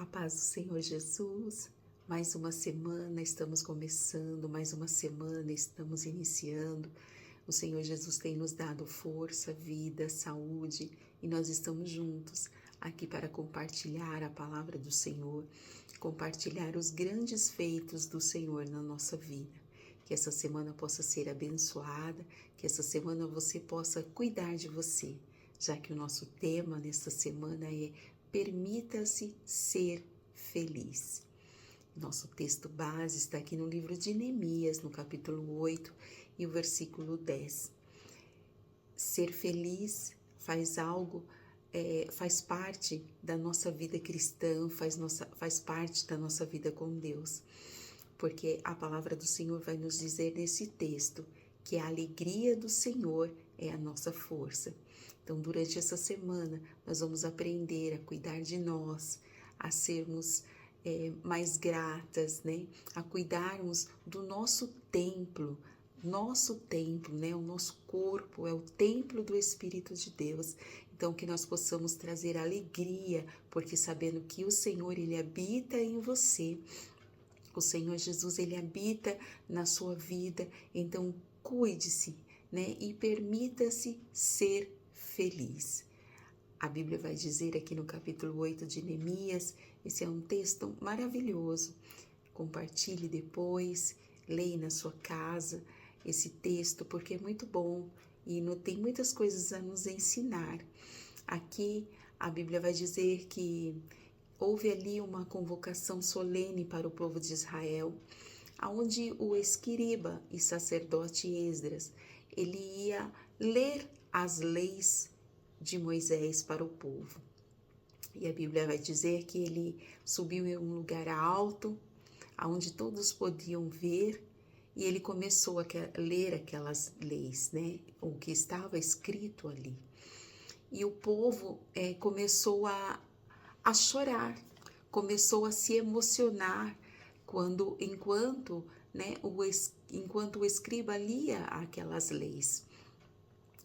A paz do Senhor Jesus, mais uma semana estamos começando, mais uma semana estamos iniciando. O Senhor Jesus tem nos dado força, vida, saúde e nós estamos juntos aqui para compartilhar a palavra do Senhor, compartilhar os grandes feitos do Senhor na nossa vida. Que essa semana possa ser abençoada, que essa semana você possa cuidar de você, já que o nosso tema nesta semana é permita-se ser feliz. Nosso texto base está aqui no livro de Neemias, no capítulo 8 e o versículo 10. Ser feliz faz parte da nossa vida cristã, faz parte da nossa vida com Deus. Porque a palavra do Senhor vai nos dizer nesse texto que a alegria do Senhor é a nossa força. Então, durante essa semana, nós vamos aprender a cuidar de nós, a sermos mais gratas, né? A cuidarmos do nosso templo, né? O nosso corpo é o templo do Espírito de Deus. Então, que nós possamos trazer alegria, porque sabendo que o Senhor, Ele habita em você. O Senhor Jesus, Ele habita na sua vida, então cuide-se, né? E permita-se ser feliz. A Bíblia vai dizer aqui no capítulo 8 de Neemias, esse é um texto maravilhoso. Compartilhe depois, leia na sua casa esse texto, porque é muito bom e tem muitas coisas a nos ensinar. Aqui a Bíblia vai dizer que houve ali uma convocação solene para o povo de Israel, onde o escriba e sacerdote Esdras, ele ia ler as leis de Moisés para o povo. E a Bíblia vai dizer que ele subiu em um lugar alto, onde todos podiam ver, e ele começou a ler aquelas leis, né? O que estava escrito ali. E o povo começou a chorar, começou a se emocionar enquanto o escriba lia aquelas leis.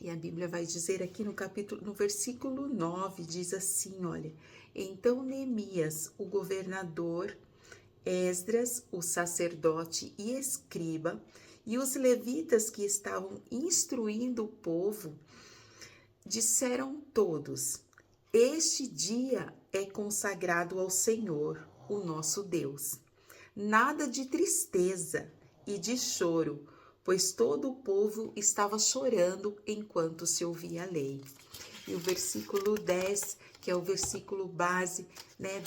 E a Bíblia vai dizer aqui no versículo 9, diz assim, olha: então Neemias, o governador, Esdras, o sacerdote e escriba, e os levitas que estavam instruindo o povo, disseram todos: este dia é consagrado ao Senhor, o nosso Deus. Nada de tristeza e de choro, pois todo o povo estava chorando enquanto se ouvia a lei. E o versículo 10, que é o versículo base, né,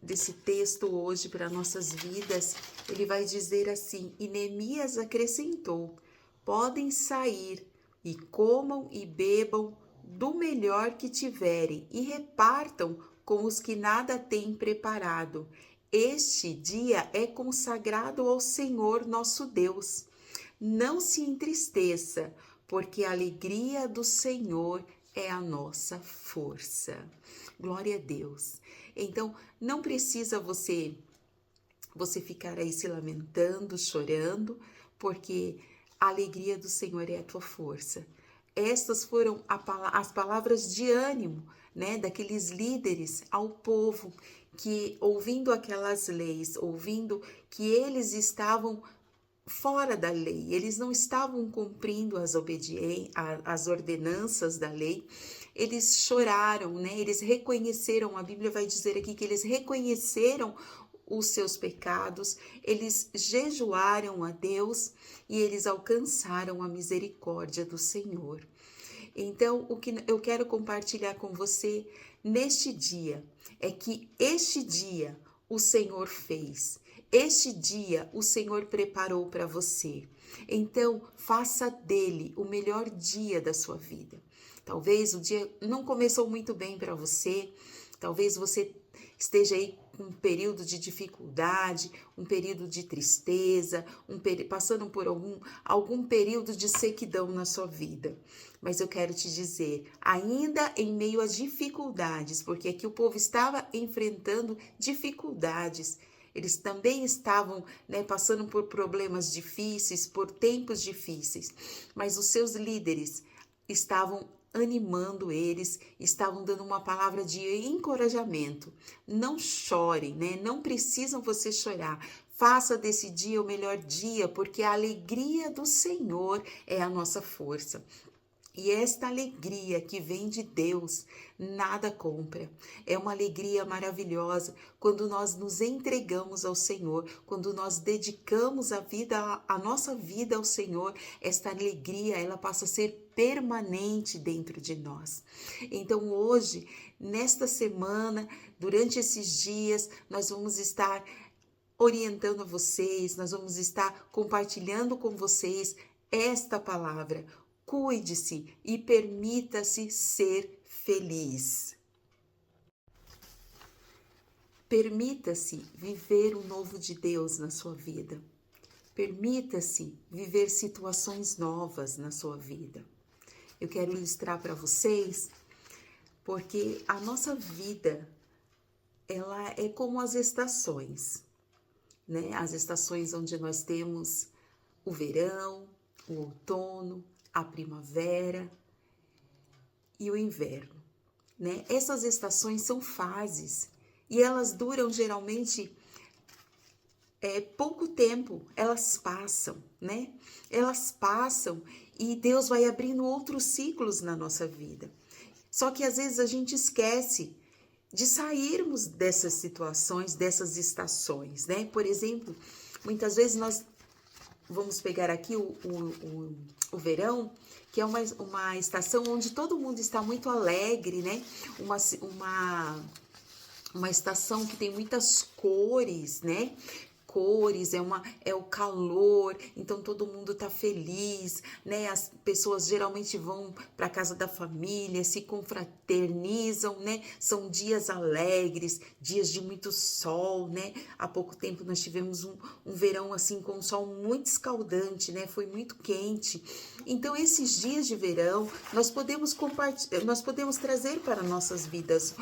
desse texto hoje para nossas vidas, ele vai dizer assim: e Neemias acrescentou: podem sair e comam e bebam do melhor que tiverem e repartam com os que nada têm preparado. Este dia é consagrado ao Senhor nosso Deus. Não se entristeça, porque a alegria do Senhor é a nossa força. Glória a Deus. Então, não precisa você ficar aí se lamentando, chorando, porque a alegria do Senhor é a tua força. Estas foram as palavras de ânimo, né, daqueles líderes ao povo que, ouvindo aquelas leis, ouvindo que eles estavam fora da lei, eles não estavam cumprindo as ordenanças da lei, eles choraram, né? Eles reconheceram, a Bíblia vai dizer aqui que eles reconheceram os seus pecados, eles jejuaram a Deus e eles alcançaram a misericórdia do Senhor. Então, o que eu quero compartilhar com você neste dia é que este dia o Senhor fez. Este dia o Senhor preparou para você. Então, faça dele o melhor dia da sua vida. Talvez o dia não começou muito bem para você, talvez você esteja aí com um período de dificuldade, um período de tristeza, passando por algum período de sequidão na sua vida. Mas eu quero te dizer, ainda em meio às dificuldades, porque aqui o povo estava enfrentando dificuldades, eles também estavam, né, passando por problemas difíceis, por tempos difíceis, mas os seus líderes estavam animando eles, estavam dando uma palavra de encorajamento. Não chorem, né? Não precisam você chorar. Faça desse dia o melhor dia, porque a alegria do Senhor é a nossa força. E esta alegria que vem de Deus, nada compra. É uma alegria maravilhosa quando nós nos entregamos ao Senhor, quando nós dedicamos a nossa vida ao Senhor. Esta alegria, ela passa a ser permanente dentro de nós. Então hoje, nesta semana, durante esses dias, nós vamos estar orientando vocês, nós vamos estar compartilhando com vocês esta palavra. Cuide-se e permita-se ser feliz. Permita-se viver o novo de Deus na sua vida. Permita-se viver situações novas na sua vida. Eu quero ilustrar para vocês, porque a nossa vida, ela é como as estações, né? As estações onde nós temos o verão, o outono, a primavera e o inverno, né? Essas estações são fases e elas duram geralmente pouco tempo, elas passam, né? Elas passam e Deus vai abrindo outros ciclos na nossa vida. Só que às vezes a gente esquece de sairmos dessas situações, dessas estações, né? Por exemplo, muitas vezes nós vamos pegar aqui o verão, que é uma estação onde todo mundo está muito alegre, né? Uma estação que tem muitas cores, né? Cores, é o calor, então todo mundo tá feliz, né? As pessoas geralmente vão para casa da família, se confraternizam, né? São dias alegres, dias de muito sol, né? Há pouco tempo nós tivemos um verão assim com um sol muito escaldante, né? Foi muito quente. Então esses dias de verão nós podemos trazer para nossas vidas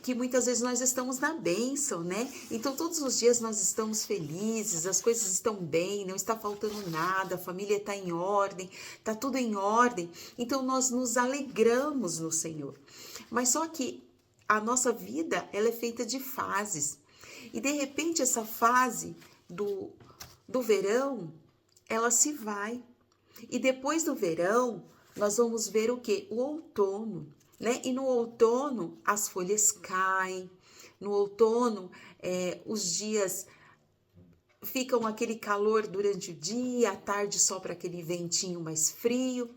que muitas vezes nós estamos na bênção, né? Então todos os dias nós estamos felizes, as coisas estão bem, não está faltando nada, a família está em ordem, está tudo em ordem. Então nós nos alegramos no Senhor. Mas só que a nossa vida, ela é feita de fases. E de repente essa fase do verão, ela se vai. E depois do verão, nós vamos ver o quê? O outono, né? E no outono, as folhas caem. No outono, os dias ficam aquele calor durante o dia, à tarde sopra aquele ventinho mais frio.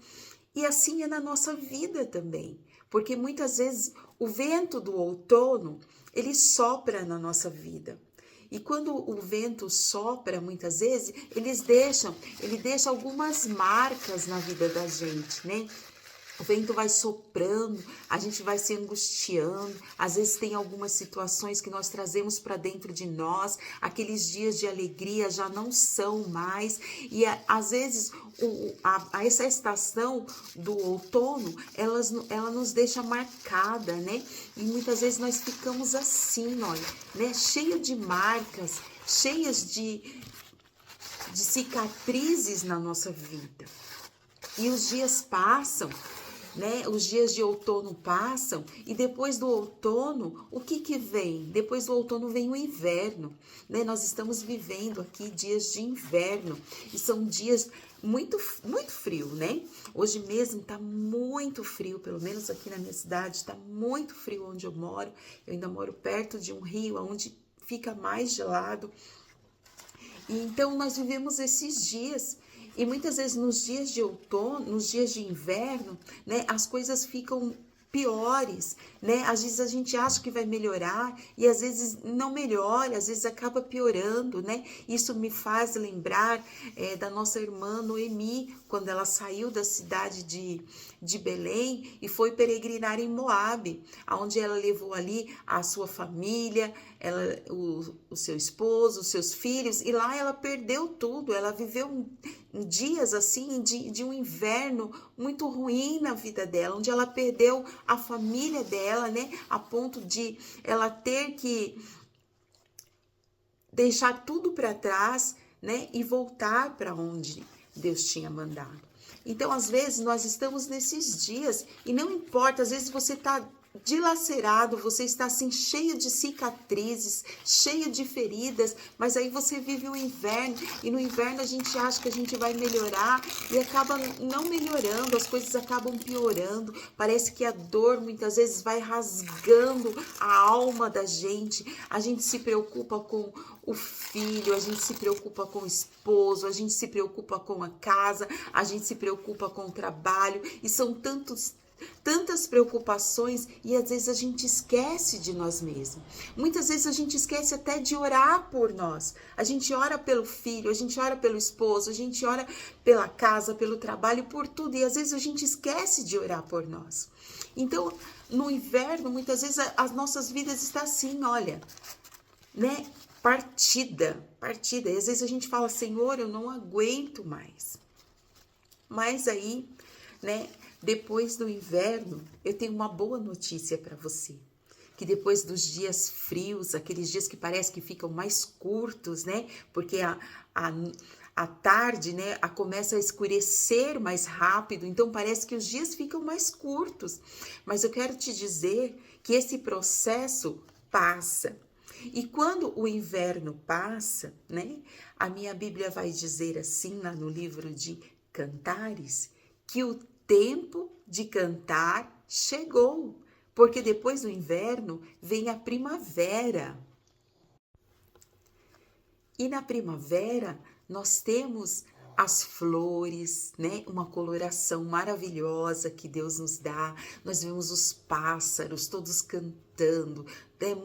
E assim é na nossa vida também. Porque muitas vezes o vento do outono, ele sopra na nossa vida. E quando o vento sopra, muitas vezes, ele deixa algumas marcas na vida da gente, né? O vento vai soprando, a gente vai se angustiando, às vezes tem algumas situações que nós trazemos para dentro de nós, aqueles dias de alegria já não são mais, e às vezes essa estação do outono, ela nos deixa marcada, né? E muitas vezes nós ficamos assim, olha, né? Cheio de marcas, cheias de cicatrizes na nossa vida. E os dias passam, né? Os dias de outono passam e depois do outono, o que vem? Depois do outono vem o inverno, né? Nós estamos vivendo aqui dias de inverno e são dias muito, muito frio, né? Hoje mesmo tá muito frio, pelo menos aqui na minha cidade, tá muito frio onde eu moro. Eu ainda moro perto de um rio onde fica mais gelado. E então nós vivemos esses dias. E muitas vezes nos dias de outono, nos dias de inverno, né, as coisas ficam piores, né? Às vezes a gente acha que vai melhorar e às vezes não melhora, às vezes acaba piorando, né? Isso me faz lembrar da nossa irmã Noemi, quando ela saiu da cidade de Belém e foi peregrinar em Moabe, onde ela levou ali a sua família, o seu esposo, os seus filhos, e lá ela perdeu tudo, ela viveu dias assim de um inverno muito ruim na vida dela, onde ela perdeu a família dela, né, a ponto de ela ter que deixar tudo para trás, né, e voltar para onde Deus tinha mandado. Então, às vezes, nós estamos nesses dias e não importa, às vezes você está dilacerado, você está assim cheio de cicatrizes, cheio de feridas, mas aí você vive o inverno e no inverno a gente acha que a gente vai melhorar e acaba não melhorando, as coisas acabam piorando. Parece que a dor muitas vezes vai rasgando a alma da gente. A gente se preocupa com o filho, a gente se preocupa com o esposo, a gente se preocupa com a casa, a gente se preocupa com o trabalho e são tantas preocupações e às vezes a gente esquece de nós mesmos. Muitas vezes a gente esquece até de orar por nós. A gente ora pelo filho, a gente ora pelo esposo, a gente ora pela casa, pelo trabalho, por tudo. E às vezes a gente esquece de orar por nós. Então, no inverno, muitas vezes as nossas vidas estão assim, olha, né? Partida. E às vezes a gente fala, Senhor, eu não aguento mais. Mas aí, né? Depois do inverno, eu tenho uma boa notícia para você. Que depois dos dias frios, aqueles dias que parece que ficam mais curtos, né? Porque a tarde, né, começa a escurecer mais rápido, então parece que os dias ficam mais curtos. Mas eu quero te dizer que esse processo passa. E quando o inverno passa, né? A minha Bíblia vai dizer assim, lá no livro de Cantares, que o tempo de cantar chegou, porque depois do inverno vem a primavera. E na primavera nós temos as flores, né? Uma coloração maravilhosa que Deus nos dá. Nós vemos os pássaros todos cantando, né?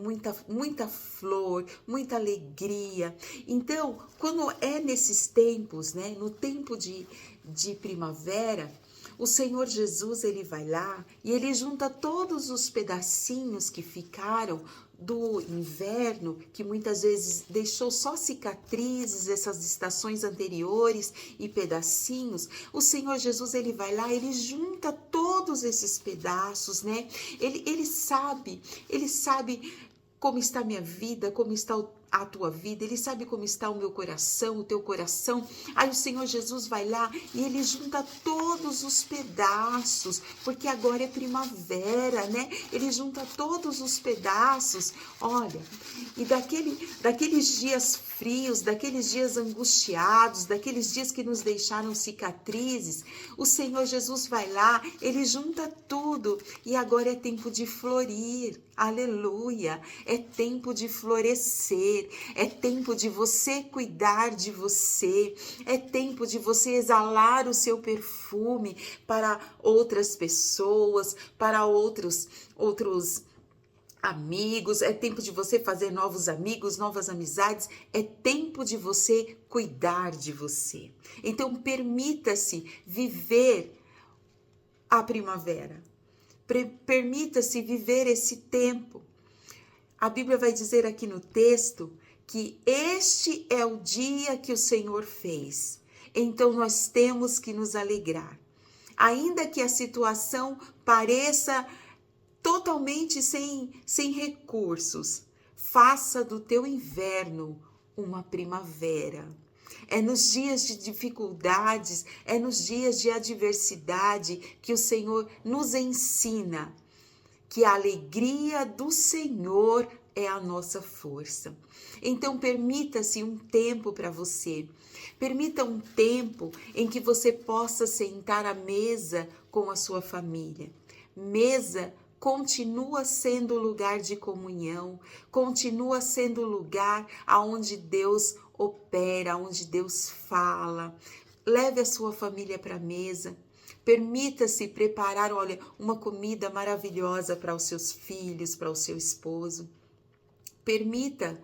Muita flor, muita alegria. Então, quando é nesses tempos, né? No tempo de primavera, o Senhor Jesus, ele vai lá e ele junta todos os pedacinhos que ficaram do inverno, que muitas vezes deixou só cicatrizes, essas estações anteriores e pedacinhos. O Senhor Jesus, ele vai lá, ele junta todos esses pedaços, né? Ele sabe como está a minha vida, como está a tua vida, ele sabe como está o meu coração, o teu coração. Aí o Senhor Jesus vai lá e ele junta todos os pedaços, porque agora é primavera, né? Ele junta todos os pedaços, olha, e daqueles dias frios, daqueles dias angustiados, daqueles dias que nos deixaram cicatrizes, o Senhor Jesus vai lá, ele junta tudo e agora é tempo de florir, aleluia, é tempo de florescer, é tempo de você cuidar de você, é tempo de você exalar o seu perfume para outras pessoas, para outros amigos, é tempo de você fazer novos amigos, novas amizades, é tempo de você cuidar de você. Então, permita-se viver a primavera, permita-se viver esse tempo. A Bíblia vai dizer aqui no texto que este é o dia que o Senhor fez, então nós temos que nos alegrar. Ainda que a situação pareça totalmente sem recursos, faça do teu inverno uma primavera. É nos dias de dificuldades, é nos dias de adversidade que o Senhor nos ensina que a alegria do Senhor é a nossa força. Então, permita-se um tempo para você. Permita um tempo em que você possa sentar à mesa com a sua família. Mesa continua sendo lugar de comunhão, continua sendo lugar aonde Deus opera, onde Deus fala. Leve a sua família para a mesa. Permita-se preparar, olha, uma comida maravilhosa para os seus filhos, para o seu esposo. Permita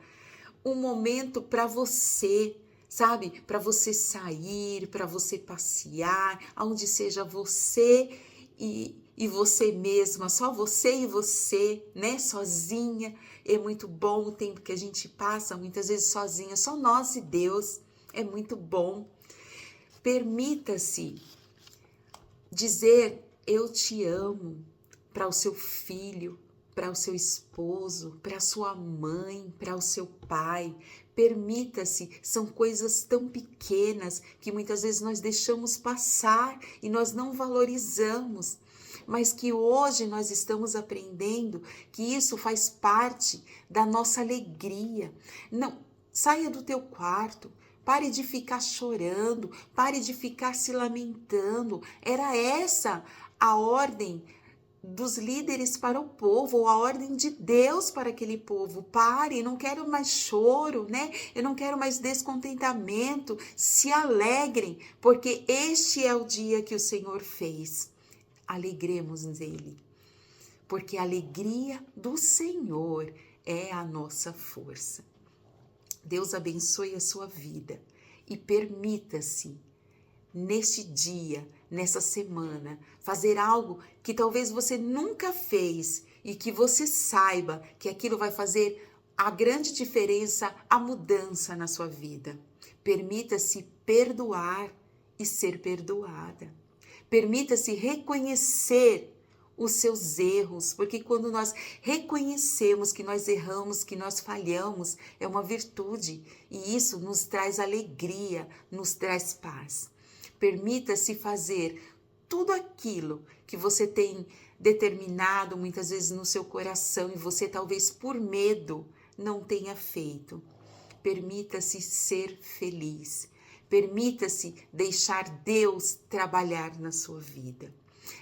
um momento para você, sabe? Para você sair, para você passear, aonde seja você e você mesma, só você e você, né? Sozinha. É muito bom o tempo que a gente passa, muitas vezes sozinha, só nós e Deus. É muito bom. Permita-se dizer eu te amo para o seu filho, para o seu esposo, para a sua mãe, para o seu pai. Permita-se, são coisas tão pequenas que muitas vezes nós deixamos passar e nós não valorizamos, mas que hoje nós estamos aprendendo que isso faz parte da nossa alegria. Não, saia do teu quarto, pare de ficar chorando, pare de ficar se lamentando. Era essa a ordem dos líderes para o povo, ou a ordem de Deus para aquele povo. Pare, não quero mais choro, né? Eu não quero mais descontentamento. Se alegrem, porque este é o dia que o Senhor fez. Alegremos nele, porque a alegria do Senhor é a nossa força. Deus abençoe a sua vida e permita-se neste dia, nessa semana, fazer algo que talvez você nunca fez e que você saiba que aquilo vai fazer a grande diferença, a mudança na sua vida. Permita-se perdoar e ser perdoada. Permita-se reconhecer os seus erros, porque quando nós reconhecemos que nós erramos, que nós falhamos, é uma virtude e isso nos traz alegria, nos traz paz. Permita-se fazer tudo aquilo que você tem determinado muitas vezes no seu coração e você talvez por medo não tenha feito. Permita-se ser feliz. Permita-se deixar Deus trabalhar na sua vida.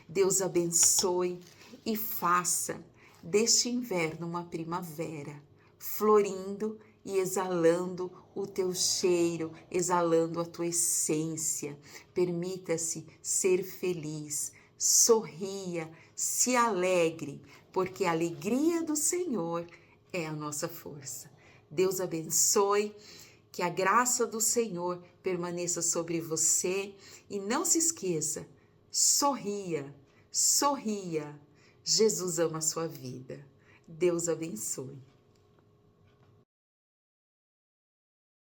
Deus abençoe e faça deste inverno uma primavera, florindo e exalando o teu cheiro, exalando a tua essência. Permita-se ser feliz, sorria, se alegre, porque a alegria do Senhor é a nossa força. Deus abençoe, que a graça do Senhor permaneça sobre você e não se esqueça, sorria, sorria. Jesus ama a sua vida. Deus abençoe.